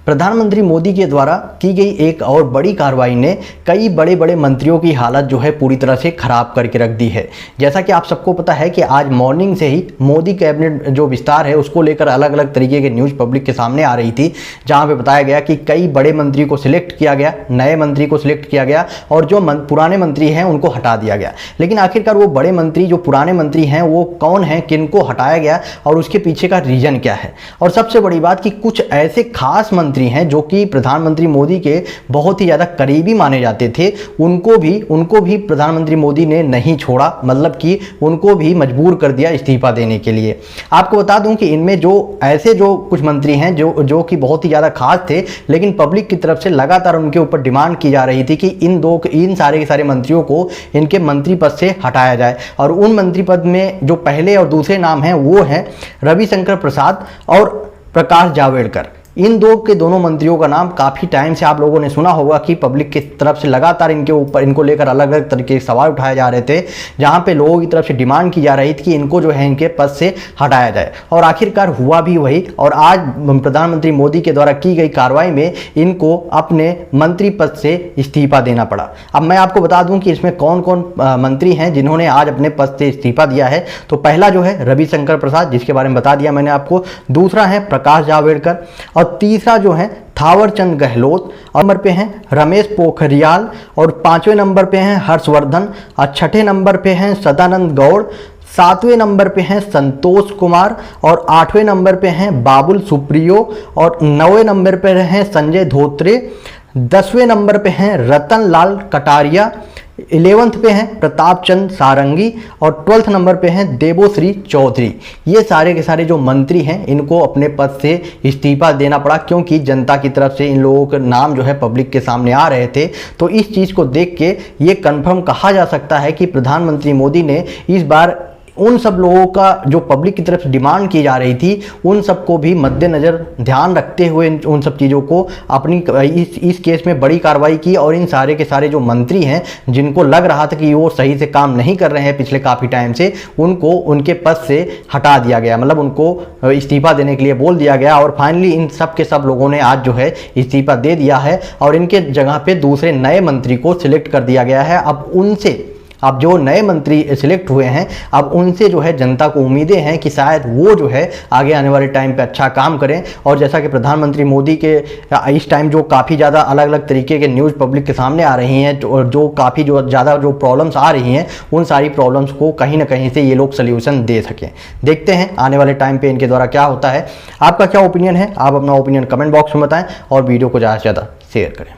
प्रधानमंत्री मोदी के द्वारा की गई एक और बड़ी कार्रवाई ने कई बड़े बड़े मंत्रियों की हालत जो है पूरी तरह से खराब करके रख दी है। जैसा कि आप सबको पता है कि आज मॉर्निंग से ही मोदी कैबिनेट जो विस्तार है उसको लेकर अलग अलग तरीके के न्यूज़ पब्लिक के सामने आ रही थी, जहां पे बताया गया कि कई बड़े मंत्री को सिलेक्ट किया गया, नए मंत्री को सिलेक्ट किया गया और जो पुराने मंत्री हैं उनको हटा दिया गया। लेकिन आखिरकार वो बड़े मंत्री जो पुराने मंत्री हैं वो कौन है, किनको हटाया गया और उसके पीछे का रीजन क्या है। और सबसे बड़ी बात कि कुछ ऐसे खास मंत्री हैं जो कि प्रधानमंत्री मोदी के बहुत ही ज़्यादा करीबी माने जाते थे, उनको भी प्रधानमंत्री मोदी ने नहीं छोड़ा, मतलब कि उनको भी मजबूर कर दिया इस्तीफा देने के लिए। आपको बता दूं कि इनमें जो कुछ मंत्री हैं जो कि बहुत ही ज़्यादा खास थे, लेकिन पब्लिक की तरफ से लगातार उनके ऊपर डिमांड की जा रही थी कि इन सारे के सारे मंत्रियों को इनके मंत्री पद से हटाया जाए। और उन मंत्री पद में जो पहले और दूसरे नाम हैं वो हैं रविशंकर प्रसाद और प्रकाश जावड़ेकर। इन दोनों मंत्रियों का नाम काफ़ी टाइम से आप लोगों ने सुना होगा कि पब्लिक की तरफ से लगातार इनको लेकर अलग अलग तरीके के सवाल उठाए जा रहे थे, जहां पे लोगों की तरफ से डिमांड की जा रही थी कि इनको जो है इनके पद से हटाया जाए। और आखिरकार हुआ भी वही, और आज प्रधानमंत्री मोदी के द्वारा की गई कार्रवाई में इनको अपने मंत्री पद से इस्तीफा देना पड़ा। अब मैं आपको बता दूं कि इसमें कौन कौन मंत्री हैं जिन्होंने आज अपने पद से इस्तीफा दिया है। तो पहला जो है रविशंकर प्रसाद, जिसके बारे में बता दिया मैंने आपको। दूसरा है प्रकाश जावड़ेकर और तीसरा जो है थावरचंद गहलोत। और नंबर पे हैं रमेश पोखरियाल और 5वें नंबर पे हैं हर्षवर्धन और 6ठे नंबर पे हैं सदानंद गौड़। 7वें नंबर पे हैं संतोष कुमार और 8वें नंबर पे हैं बाबुल सुप्रियो और 9वें नंबर पे हैं संजय धोत्रे। 10वें नंबर पे हैं रतन लाल कटारिया। 11th पे हैं प्रताप चंद सारंगी और 12th नंबर पे हैं देबोश्री चौधरी। ये सारे के सारे जो मंत्री हैं इनको अपने पद से इस्तीफा देना पड़ा, क्योंकि जनता की तरफ से इन लोगों के नाम जो है पब्लिक के सामने आ रहे थे। तो इस चीज़ को देख के ये कंफर्म कहा जा सकता है कि प्रधानमंत्री मोदी ने इस बार उन सब लोगों का जो पब्लिक की तरफ से डिमांड की जा रही थी उन सबको भी मद्देनज़र ध्यान रखते हुए उन सब चीज़ों को अपनी इस केस में बड़ी कार्रवाई की। और इन सारे के सारे जो मंत्री हैं जिनको लग रहा था कि वो सही से काम नहीं कर रहे हैं पिछले काफ़ी टाइम से, उनको उनके पद से हटा दिया गया, मतलब उनको इस्तीफा देने के लिए बोल दिया गया। और फाइनली इन सब के सब लोगों ने आज जो है इस्तीफा दे दिया है और इनके जगह पे दूसरे नए मंत्री को सिलेक्ट कर दिया गया है। अब जो नए मंत्री सिलेक्ट हुए हैं, अब उनसे जो है जनता को उम्मीदें हैं कि शायद वो जो है आगे आने वाले टाइम पे अच्छा काम करें। और जैसा कि प्रधानमंत्री मोदी के इस टाइम जो काफ़ी ज़्यादा अलग अलग तरीके के न्यूज़ पब्लिक के सामने आ रही हैं, जो काफ़ी ज़्यादा जो प्रॉब्लम्स आ रही हैं, उन सारी प्रॉब्लम्स को कहीं ना कहीं से ये लोग सोल्यूशन दे सकें। देखते हैं आने वाले टाइम पर इनके द्वारा क्या होता है। आपका क्या ओपिनियन है, आप अपना ओपिनियन कमेंट बॉक्स में बताएँ और वीडियो को ज़्यादा से ज़्यादा शेयर करें।